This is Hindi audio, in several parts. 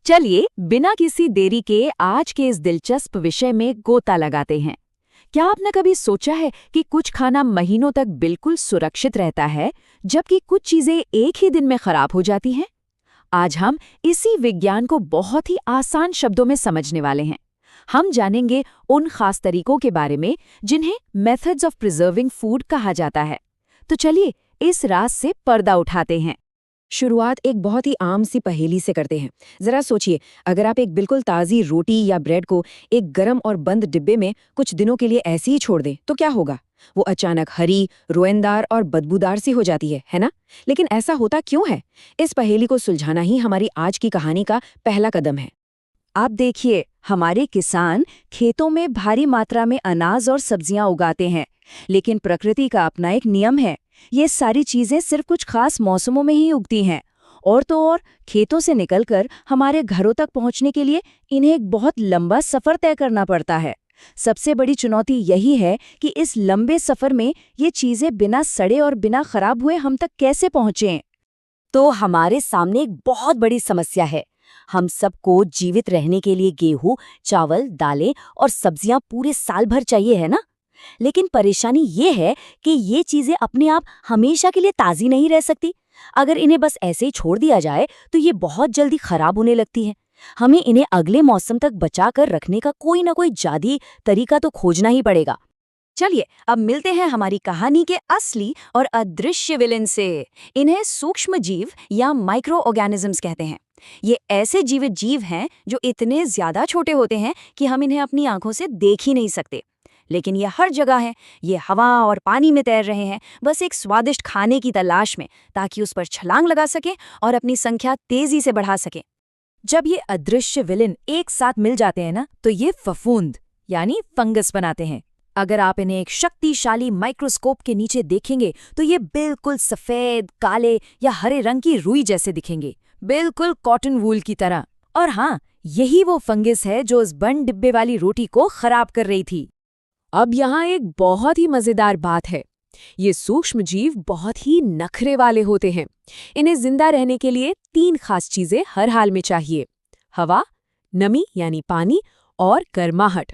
चलिए बिना किसी देरी के आज के इस दिलचस्प विषय में गोता लगाते हैं। क्या आपने कभी सोचा है कि कुछ खाना महीनों तक बिल्कुल सुरक्षित रहता है, जबकि कुछ चीजें एक ही दिन में खराब हो जाती हैं? आज हम इसी विज्ञान को बहुत ही आसान शब्दों में समझने वाले हैं। हम जानेंगे उन खास तरीकों के बारे में जिन्हें मेथड्स ऑफ प्रिजर्विंग फूड कहा जाता है। तो चलिए इस राज से पर्दा उठाते हैं। शुरुआत एक बहुत ही आम सी पहेली से करते हैं। जरा सोचिए, अगर आप एक बिल्कुल ताज़ी रोटी या ब्रेड को एक गर्म और बंद डिब्बे में कुछ दिनों के लिए ऐसे ही छोड़ दें तो क्या होगा? वो अचानक हरी, रोएंदार और बदबूदार सी हो जाती है ना? लेकिन ऐसा होता क्यों है? इस पहेली को सुलझाना ही हमारी आज की कहानी का पहला कदम है। आप देखिए, हमारे किसान खेतों में भारी मात्रा में अनाज और सब्जियां उगाते हैं, लेकिन प्रकृति का अपना एक नियम है। ये सारी चीजें सिर्फ कुछ खास मौसमों में ही उगती हैं, और तो और खेतों से निकलकर हमारे घरों तक पहुंचने के लिए इन्हें एक बहुत लंबा सफर तय करना पड़ता है। सबसे बड़ी चुनौती यही है कि इस लंबे सफर में ये चीजें बिना सड़े और बिना खराब हुए हम तक कैसे पहुंचें। तो हमारे सामने एक बहुत बड़ी समस्या है। हम सबको जीवित रहने के लिए गेहूं, चावल, दालें और सब्जियां पूरे साल भर चाहिए, है ना? लेकिन परेशानी ये है कि ये चीजें अपने आप हमेशा के लिए ताज़ी नहीं रह सकती। अगर इन्हें बस ऐसे ही छोड़ दिया जाए तो ये बहुत जल्दी खराब होने लगती हैं। हमें इन्हें अगले मौसम तक बचा कर रखने का कोई ना कोई जादुई तरीका तो खोजना ही पड़ेगा। चलिए अब मिलते हैं हमारी कहानी के असली और अदृश्य विलेन से। इन्हें सूक्ष्म जीव या माइक्रो ऑर्गेनिजम्स कहते हैं। ये ऐसे जीवित जीव हैं जो इतने ज्यादा छोटे होते हैं कि हम इन्हें अपनी आंखों से देख ही नहीं सकते, लेकिन ये हर जगह है। ये हवा और पानी में तैर रहे हैं, बस एक स्वादिष्ट खाने की तलाश में, ताकि उस पर छलांग लगा सकें और अपनी संख्या तेजी से बढ़ा सकें। जब ये अदृश्य विलेन एक साथ मिल जाते हैं ना, तो ये फफूंद यानी फंगस बनाते हैं। अगर आप इन्हें एक शक्तिशाली माइक्रोस्कोप के नीचे देखेंगे तो ये बिल्कुल सफेद, काले या हरे रंग की रुई जैसे दिखेंगे, बिल्कुल कॉटन वूल की तरह। और हाँ, यही वो फंगस है जो उस बंद डिब्बे वाली रोटी को खराब कर रही थी। अब यहाँ एक बहुत ही मजेदार बात है। ये सूक्ष्म जीव बहुत ही नखरे वाले होते हैं। इन्हें जिंदा रहने के लिए 3 खास चीजें हर हाल में चाहिए: हवा, नमी यानी पानी और गर्माहट।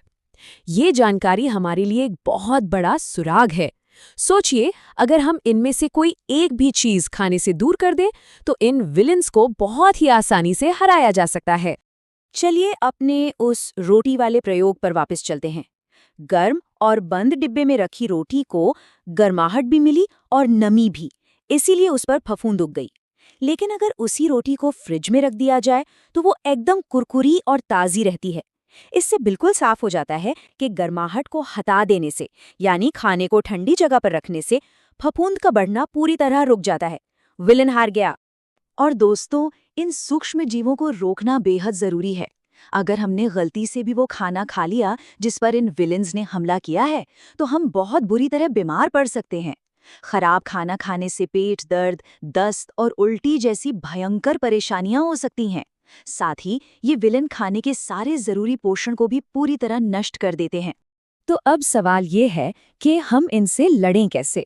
ये जानकारी हमारे लिए एक बहुत बड़ा सुराग है। सोचिए, अगर हम इनमें से कोई एक भी चीज खाने से दूर कर दें तो इन विलेंस को बहुत ही आसानी से हराया जा सकता है। चलिए अपने उस रोटी वाले प्रयोग पर वापस चलते हैं। गर्म और बंद डिब्बे में रखी रोटी को गर्माहट भी मिली और नमी भी, इसीलिए उस पर फफूंद उग गई। लेकिन अगर उसी रोटी को फ्रिज में रख दिया जाए तो वो एकदम कुरकुरी और ताज़ी रहती है। इससे बिल्कुल साफ हो जाता है कि गर्माहट को हटा देने से, यानी खाने को ठंडी जगह पर रखने से, फफूंद का बढ़ना पूरी तरह रुक जाता है। विलेन हार गया। और दोस्तों, इन सूक्ष्म जीवों को रोकना बेहद जरूरी है। अगर हमने गलती से भी वो खाना खा लिया जिस पर इन विलेन्स ने हमला किया है, तो हम बहुत बुरी तरह बीमार पड़ सकते हैं। खराब खाना खाने से पेट दर्द, दस्त और उल्टी जैसी भयंकर परेशानियां हो सकती हैं। साथ ही ये विलेन खाने के सारे जरूरी पोषण को भी पूरी तरह नष्ट कर देते हैं। तो अब सवाल ये है कि हम इनसे लड़ें कैसे?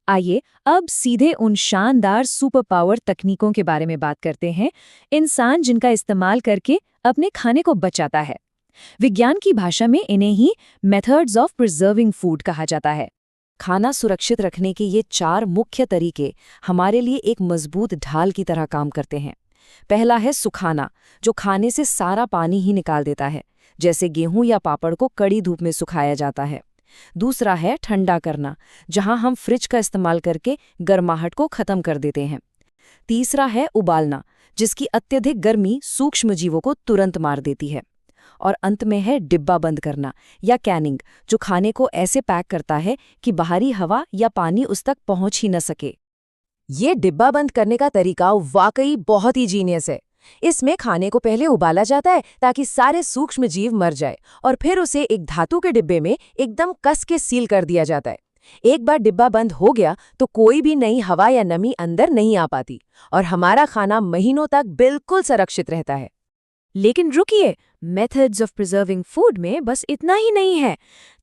आइए अब सीधे उन शानदार सुपर पावर तकनीकों के बारे में बात करते हैं, इंसान जिनका इस्तेमाल करके अपने खाने को बचाता है। विज्ञान की भाषा में इन्हें ही मेथड्स ऑफ प्रिजर्विंग फूड कहा जाता है। खाना सुरक्षित रखने के ये 4 मुख्य तरीके हमारे लिए एक मजबूत ढाल की तरह काम करते हैं। पहला है सुखाना, जो खाने से सारा पानी ही निकाल देता है, जैसे गेहूं या पापड़ को कड़ी धूप में सुखाया जाता है। दूसरा है ठंडा करना, जहां हम फ्रिज का इस्तेमाल करके गर्माहट को खत्म कर देते हैं। तीसरा है उबालना, जिसकी अत्यधिक गर्मी सूक्ष्म जीवों को तुरंत मार देती है। और अंत में है डिब्बा बंद करना या कैनिंग, जो खाने को ऐसे पैक करता है कि बाहरी हवा या पानी उस तक पहुंच ही न सके। ये डिब्बा बंद करने का तरीका वाकई बहुत ही जीनियस है। इसमें खाने को पहले उबाला जाता है ताकि सारे सूक्ष्म जीव मर जाए, और फिर उसे एक धातु के डिब्बे में एकदम कस के सील कर दिया जाता है। एक बार डिब्बा बंद हो गया तो कोई भी नई हवा या नमी अंदर नहीं आ पाती, और हमारा खाना महीनों तक बिल्कुल सुरक्षित रहता है। लेकिन रुकिए, मेथड्स ऑफ प्रिजर्विंग फूड में बस इतना ही नहीं है।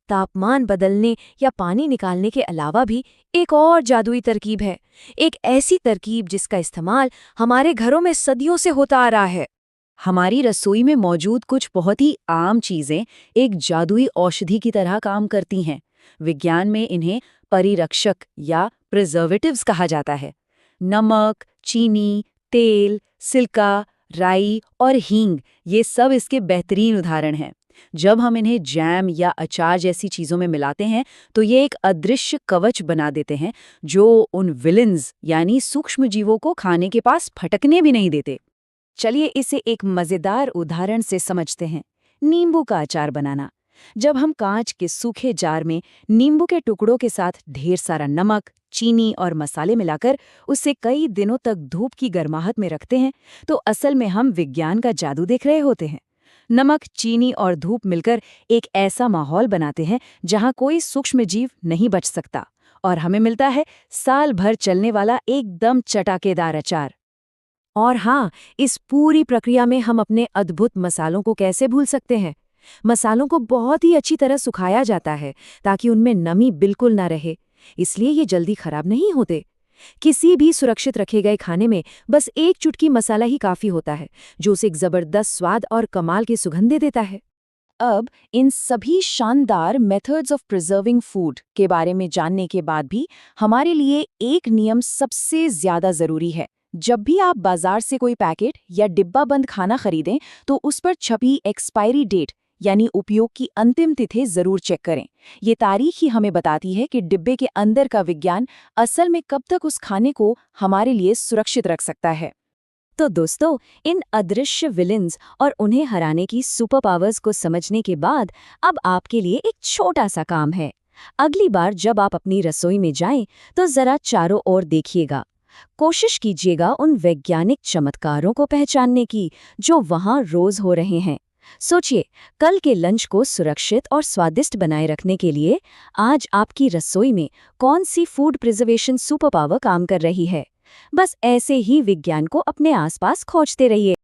तापमान बदलने या पानी निकालने के अलावा भी एक और जादुई तरकीब है। एक ऐसी तरकीब जिसका इस्तेमाल हमारे घरों में सदियों से होता आ रहा है। हमारी रसोई में मौजूद कुछ बहुत ही आम चीजें एक जादुई औषधि की तरह काम करती हैं। विज्ञान में इन्हें परिरक्षक या प्रिजर्वेटिव्स कहा जाता है। नमक, चीनी, तेल, सिरका, राई और हींग ये सब इसके बेहतरीन उदाहरण हैं। जब हम इन्हें जैम या अचार जैसी चीजों में मिलाते हैं तो ये एक अदृश्य कवच बना देते हैं जो उन विलेंस यानी सूक्ष्म जीवों को खाने के पास फटकने भी नहीं देते। चलिए इसे एक मजेदार उदाहरण से समझते हैं। नींबू का अचार बनाना। जब हम कांच के सूखे जार में नींबू के टुकड़ों के साथ ढेर सारा नमक, चीनी और मसाले मिलाकर उसे कई दिनों तक धूप की गर्माहट में रखते हैं तो असल में हम विज्ञान का जादू देख रहे होते हैं। नमक, चीनी और धूप मिलकर एक ऐसा माहौल बनाते हैं जहां कोई सूक्ष्म जीव नहीं बच सकता और हमें मिलता है साल भर चलने वाला एकदम चटाकेदार अचार। और हाँ, इस पूरी प्रक्रिया में हम अपने अद्भुत मसालों को कैसे भूल सकते हैं। मसालों को बहुत ही अच्छी तरह सुखाया जाता है ताकि उनमें नमी बिल्कुल ना रहे, इसलिए ये जल्दी खराब नहीं होते। किसी भी सुरक्षित रखे गए खाने में बस एक चुटकी मसाला ही काफी होता है जो उसे एक जबरदस्त स्वाद और कमाल की सुगंध दे देता है। अब इन सभी शानदार मेथड्स ऑफ प्रिजर्विंग फूड के बारे में जानने के बाद भी हमारे लिए एक नियम सबसे ज्यादा जरूरी है। जब भी आप बाजार से कोई पैकेट या डिब्बा बंद खाना खरीदें तो उस पर छपी एक्सपायरी डेट यानी उपयोग की अंतिम तिथि जरूर चेक करें। ये तारीख ही हमें बताती है कि डिब्बे के अंदर का विज्ञान असल में कब तक उस खाने को हमारे लिए सुरक्षित रख सकता है। तो दोस्तों, इन अदृश्य विलेंस और उन्हें हराने की सुपर पावर्स को समझने के बाद अब आपके लिए एक छोटा सा काम है। अगली बार जब आप अपनी रसोई में जाएं तो जरा चारों ओर देखिएगा। कोशिश कीजिएगा उन वैज्ञानिक चमत्कारों को पहचानने की जो वहां रोज हो रहे हैं। सोचिए, कल के लंच को सुरक्षित और स्वादिष्ट बनाए रखने के लिए आज आपकी रसोई में कौन sea food preservation super power काम कर रही है। बस ऐसे ही विज्ञान को अपने आसपास खोजते रहिए।